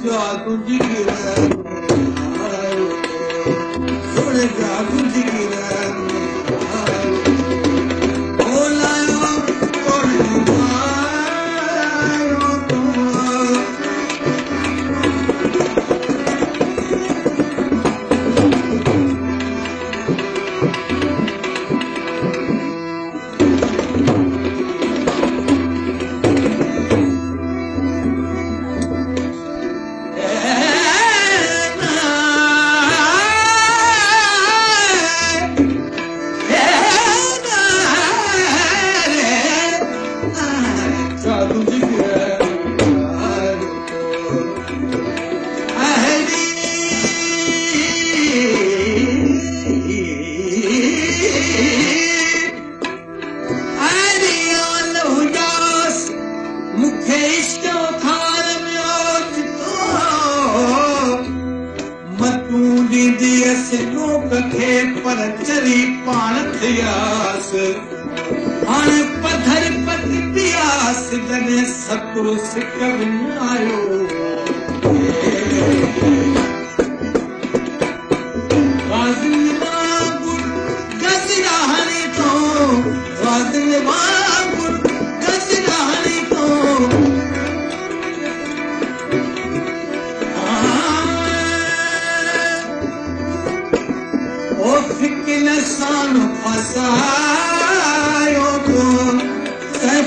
जादू जिगर सोने जादू जिगर बोलायो तोड़ मारो तो पर चरी पाण थियास हाणे पथर पत पियास जॾहिं सतुर सिक विञायो वाज़िन वांगुर गजरा हणी तो वाज़िन वांगुर गजरा हणी तो फिक्र सान फसायो तो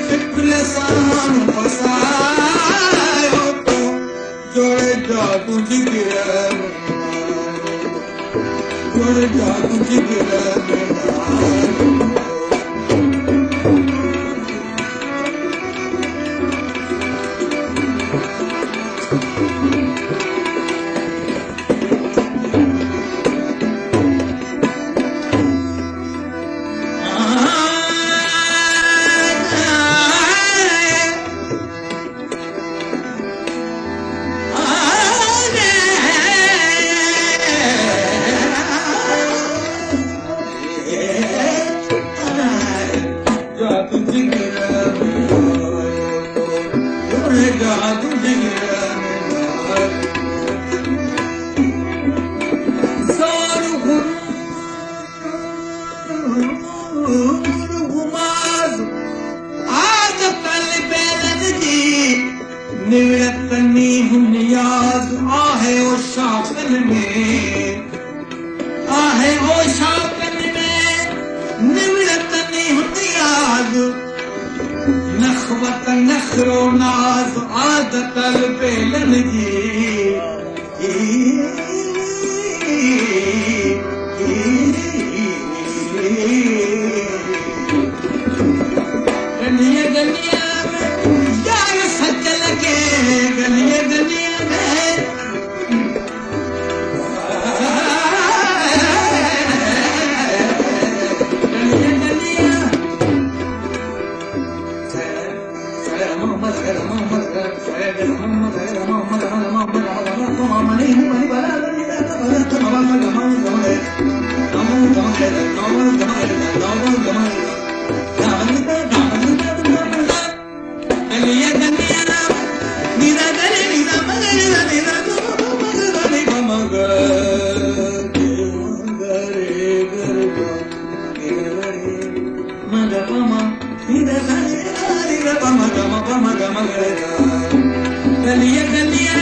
फिक्र सान फसायो तो जोड़े जादू जिगर जोड़े जादू जिगर निवृत्तनी हुनियाज आहे ओ शाकन में आहे ओ शाकन में निवृत्तनी हुनियाज नखवत नखरो नाज आदत बेलन जी गलिया गलिया गलिया गलिया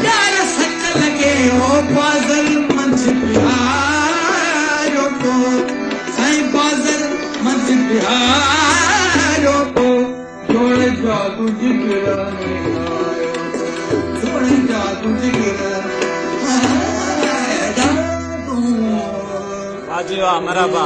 यार सच लगे ओ बाज़र मंझ बिहारो को साईं बाज़र मंझ बिहारो को जोड़े जादू जिगर जोड़े जादू जिगर वाह जी वाह, मरहबा।